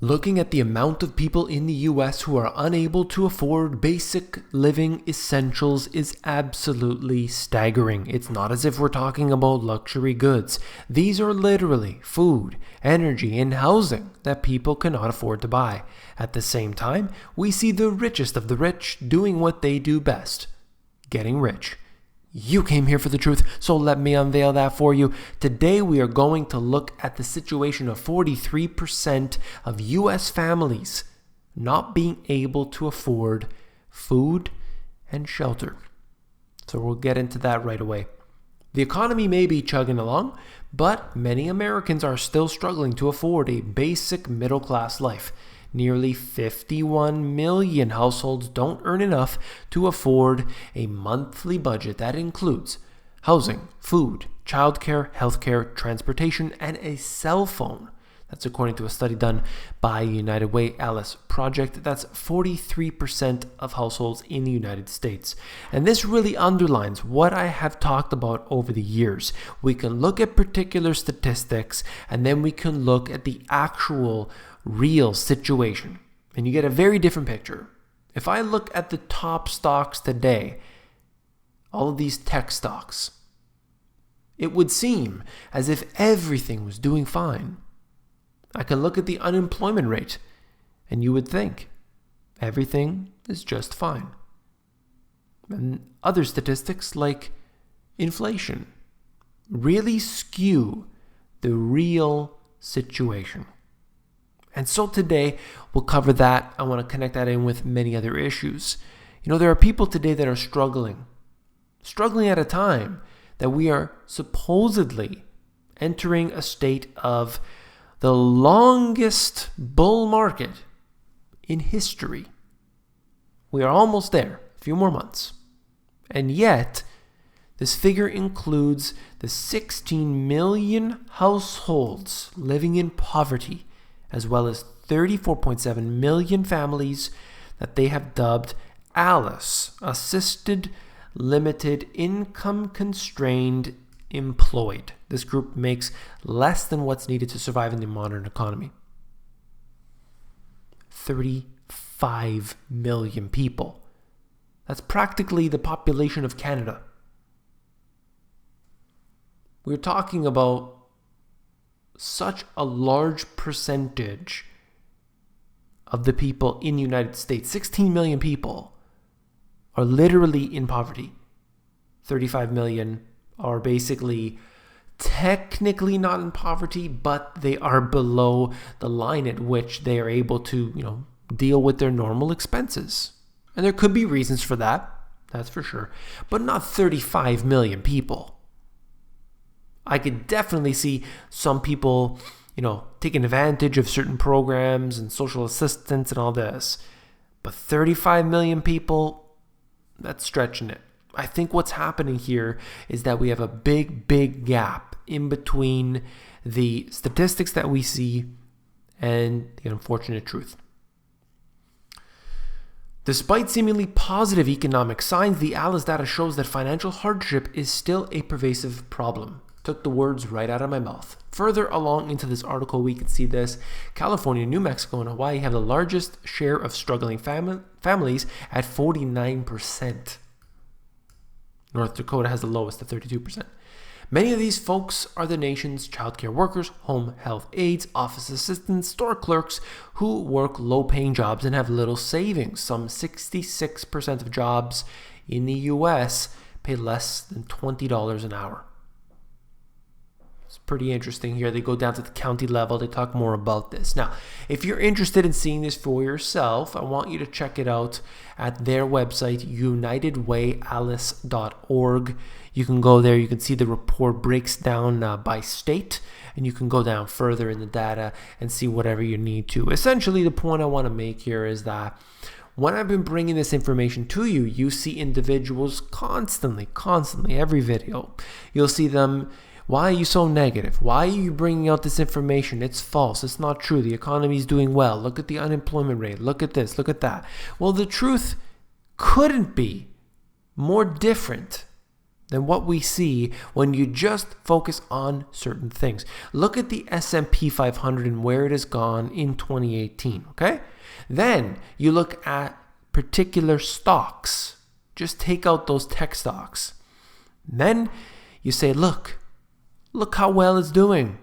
Looking at the amount of people in the US who are unable to afford basic living essentials is absolutely staggering. It's not as if we're talking about luxury goods. These are literally food, energy, and housing that people cannot afford to buy. At the same time, we see the richest of the rich doing what they do best: getting rich. You came here for the truth, so let me unveil that for you. Today we are going to look at the situation of 43% of US families not being able to afford food and shelter. So we'll get into that right away. The economy may be chugging along, but many Americans are still struggling to afford a basic middle-class life. Nearly 51 million households don't earn enough to afford a monthly budget that includes housing, food, childcare, healthcare, transportation, and a cell phone. That's according to a study done by United Way Alice Project. That's 43% of households in the United States. And this really underlines what I have talked about over the years. We can look at particular statistics, and then we can look at the actual real situation, and you get a very different picture. If I look at the top stocks today, all of these tech stocks, it would seem as if everything was doing fine. I can look at the unemployment rate, and you would think everything is just fine. And other statistics like inflation really skew the real situation. And so today, we'll cover that. I want to connect that in with many other issues. There are people today that are struggling at a time that we are supposedly entering a state of the longest bull market in history. We are almost there, a few more months. And yet, this figure includes the 16 million households living in poverty, as well as 34.7 million families that they have dubbed ALICE, Assisted Limited Income Constrained Employed. This group makes less than what's needed to survive in the modern economy. 35 million people. That's practically the population of Canada. We're talking about such a large percentage of the people in the United States. 16 million people are literally in poverty. 35 million are basically technically not in poverty, but they are below the line at which they are able to, deal with their normal expenses. And there could be reasons for that, that's for sure, but not 35 million people. I could definitely see some people, taking advantage of certain programs and social assistance and all this. But 35 million people, that's stretching it. I think what's happening here is that we have a big gap in between the statistics that we see and the unfortunate truth. Despite seemingly positive economic signs, the ALICE data shows that financial hardship is still a pervasive problem. Took the words right out of my mouth. Further along into this article, we can see this. California, New Mexico, and Hawaii have the largest share of struggling families at 49%. North Dakota has the lowest at 32%. Many of these folks are the nation's childcare workers, home health aides, office assistants, store clerks who work low-paying jobs and have little savings. Some 66% of jobs in the U.S. pay less than $20 an hour. It's pretty interesting here. They go down to the county level. They talk more about this. Now, if you're interested in seeing this for yourself, I want you to check it out at their website, unitedwayalice.org. You can go there. You can see the report breaks down by state, and you can go down further in the data and see whatever you need to. Essentially, the point I want to make here is that when I've been bringing this information to you, you see individuals constantly, every video. You'll see them, why are you so negative? Why are you bringing out this information? It's false. It's not true. The economy is doing well. Look at the unemployment rate. Look at this. Look at that. Well, the truth couldn't be more different than what we see when you just focus on certain things. Look at the S&P 500 and where it has gone in 2018, okay? Then you look at particular stocks. Just take out those tech stocks. Then you say, look how well it's doing.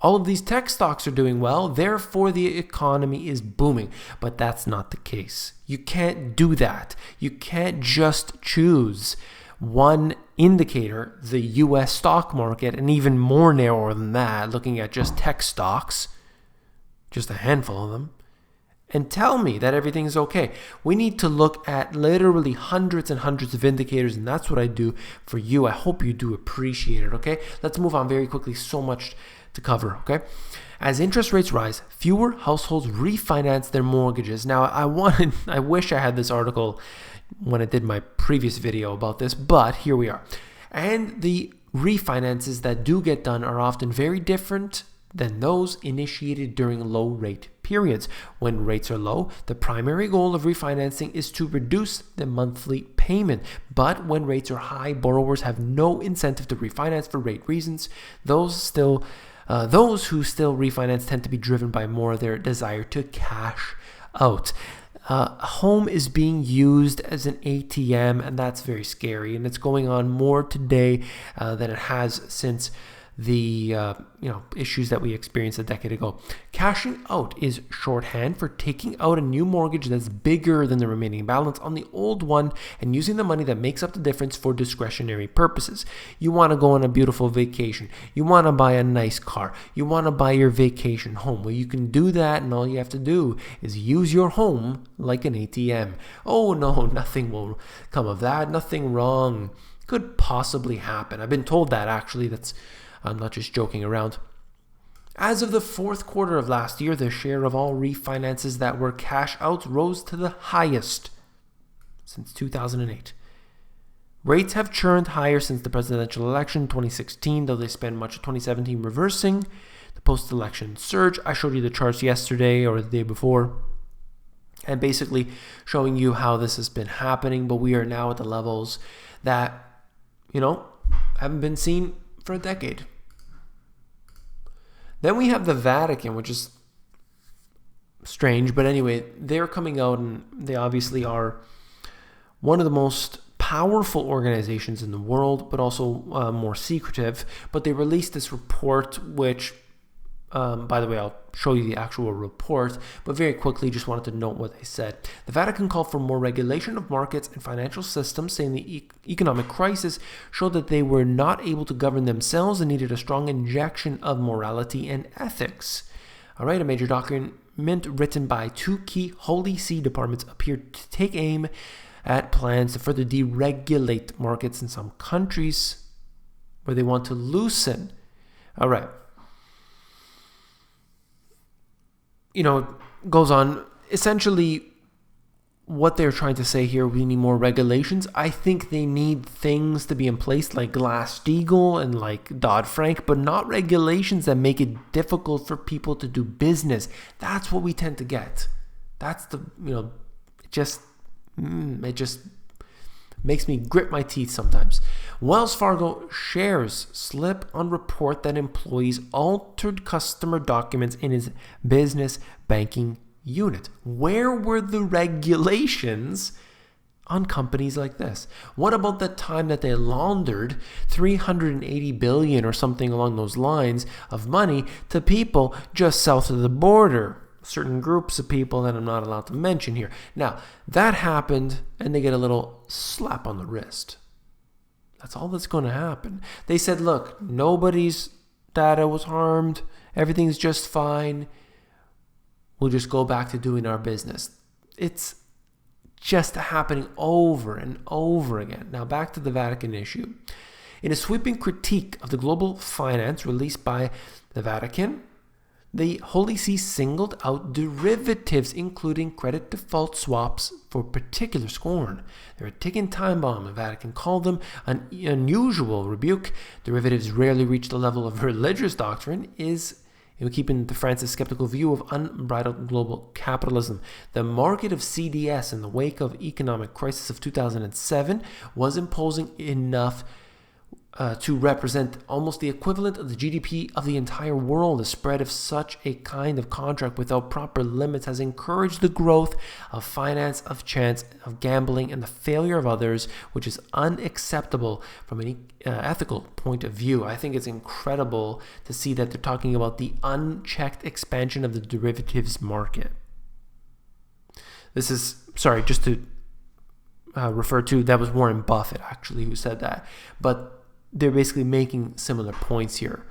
All of these tech stocks are doing well, therefore the economy is booming. But that's not the case. You can't do that. You can't just choose one indicator, the US stock market, and even more narrower than that, looking at just tech stocks, just a handful of them, and tell me that everything's okay. We need to look at literally hundreds and hundreds of indicators, and that's what I do for you. I hope you do appreciate it, okay? Let's move on very quickly. So much to cover, okay? As interest rates rise, fewer households refinance their mortgages. Now, I wish I had this article when I did my previous video about this, but here we are. And the refinances that do get done are often very different than those initiated during low rate periods. When rates are low, the primary goal of refinancing is to reduce the monthly payment. But when rates are high, borrowers have no incentive to refinance for rate reasons. Those who still refinance tend to be driven by more their desire to cash out. Home is being used as an ATM, and that's very scary. And it's going on more today than it has since the issues that we experienced a decade ago. Cashing out is shorthand for taking out a new mortgage that's bigger than the remaining balance on the old one and using the money that makes up the difference for discretionary purposes. You want to go on a beautiful vacation. You want to buy a nice car. You want to buy your vacation home. Well, you can do that, and all you have to do is use your home like an ATM. Oh no, nothing will come of that. Nothing wrong could possibly happen. I've been told that, actually. I'm not just joking around. As of the fourth quarter of last year, the share of all refinances that were cash outs rose to the highest since 2008. Rates have churned higher since the presidential election in 2016, though they spent much of 2017 reversing the post-election surge. I showed you the charts yesterday or the day before, and basically showing you how this has been happening, but we are now at the levels that, haven't been seen for a decade. Then we have the Vatican, which is strange, but anyway, they're coming out and they obviously are one of the most powerful organizations in the world, but also more secretive. But they released this report, which, by the way, I'll show you the actual report, but very quickly, just wanted to note what they said. The Vatican called for more regulation of markets and financial systems, saying the economic crisis showed that they were not able to govern themselves and needed a strong injection of morality and ethics. All right, a major document written by two key Holy See departments appeared to take aim at plans to further deregulate markets in some countries where they want to loosen. All right. Goes on. Essentially, what they're trying to say here, we need more regulations. I think they need things to be in place like Glass-Steagall and like Dodd-Frank, but not regulations that make it difficult for people to do business. That's what we tend to get. That's it just makes me grit my teeth sometimes. Wells Fargo shares slip on report that employees altered customer documents in his business banking unit. Where were the regulations on companies like this? What about the time that they laundered $380 billion or something along those lines of money to people just south of the border? Certain groups of people that I'm not allowed to mention here. Now, that happened, and they get a little slap on the wrist. That's all that's going to happen. They said, look, nobody's data was harmed. Everything's just fine. We'll just go back to doing our business. It's just happening over and over again. Now, back to the Vatican issue. In a sweeping critique of the global finance released by the Vatican, the Holy See singled out derivatives, including credit default swaps, for particular scorn. They're a ticking time bomb. The Vatican called them an unusual rebuke. Derivatives rarely reach the level of religious doctrine, is And keeping the France's skeptical view of unbridled global capitalism. The market of CDS in the wake of economic crisis of 2007 was imposing enough to represent almost the equivalent of the GDP of the entire world. The spread of such a kind of contract without proper limits has encouraged the growth of finance, of chance, of gambling, and the failure of others, which is unacceptable from any ethical point of view. I think it's incredible to see that they're talking about the unchecked expansion of the derivatives market. This is, sorry, just to refer to, that was Warren Buffett actually who said that. But they're basically making similar points here.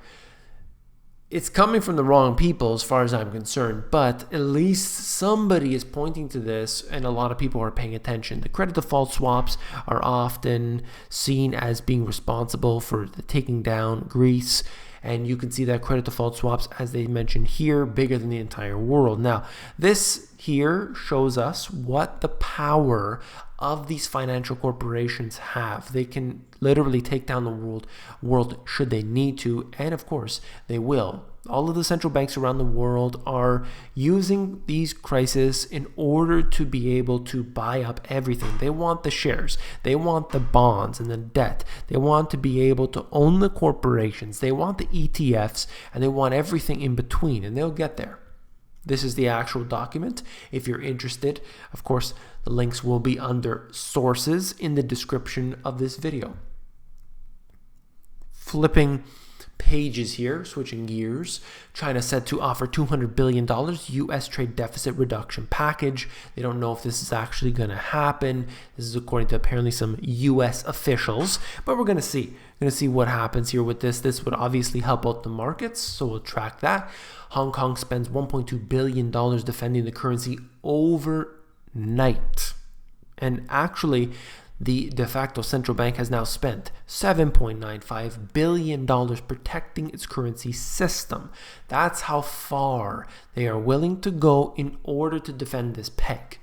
It's coming from the wrong people as far as I'm concerned, but at least somebody is pointing to this and a lot of people are paying attention. The credit default swaps are often seen as being responsible for the taking down Greece. And you can see that credit default swaps, as they mentioned here, bigger than the entire world. Now, this here shows us what the power of these financial corporations have. They can literally take down the world should they need to, and of course, they will. All of the central banks around the world are using these crises in order to be able to buy up everything. They want the shares, they want the bonds and the debt, they want to be able to own the corporations, they want the ETFs, and they want everything in between, and they'll get there. This is the actual document. If you're interested, of course, the links will be under sources in the description of this video. Flipping pages here, switching gears. China said to offer $200 billion U.S. trade deficit reduction package. They don't know if this is actually going to happen. This is according to apparently some U.S. officials, but we're going to see. We're going to see what happens here with this. This would obviously help out the markets, so we'll track that. Hong Kong spends $1.2 billion defending the currency overnight. And actually, the de facto central bank has now spent $7.95 billion protecting its currency system. That's how far they are willing to go in order to defend this peg.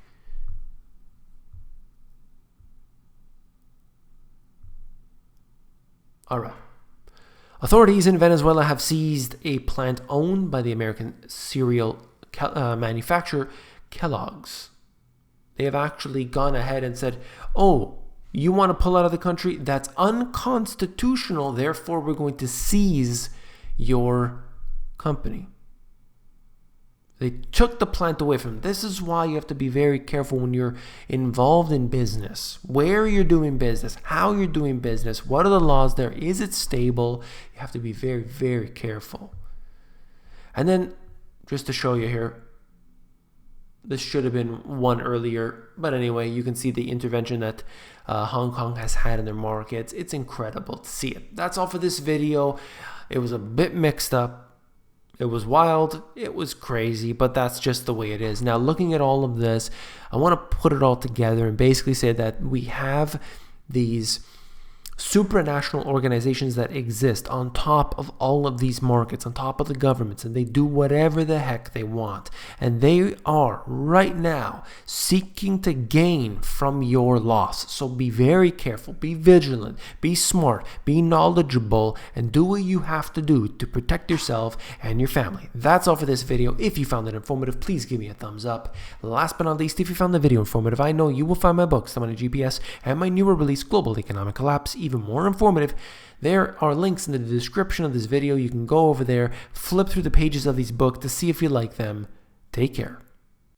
All right. Authorities in Venezuela have seized a plant owned by the American cereal manufacturer Kellogg's. They have actually gone ahead and said, oh, you want to pull out of the country? That's unconstitutional. Therefore, we're going to seize your company. They took the plant away from them. This is why you have to be very careful when you're involved in business. Where you're doing business, how you're doing business, what are the laws there? Is it stable? You have to be very, very careful. And then, just to show you here, this should have been one earlier, but anyway, you can see the intervention that Hong Kong has had in their markets. It's incredible to see it. That's all for this video. It was a bit mixed up. It was wild. It was crazy, but that's just the way it is. Now, looking at all of this, I want to put it all together and basically say that we have these supranational organizations that exist on top of all of these markets, on top of the governments, and they do whatever the heck they want. And they are right now seeking to gain from your loss. So be very careful, be vigilant, be smart, be knowledgeable, and do what you have to do to protect yourself and your family. That's all for this video. If you found it informative, please give me a thumbs up. Last but not least, if you found the video informative, I know you will find my books, The Money GPS, and my newer release, Global Economic Collapse, even more informative. There are links in the description of this video. You can go over there, flip through the pages of these books to see if you like them. Take care.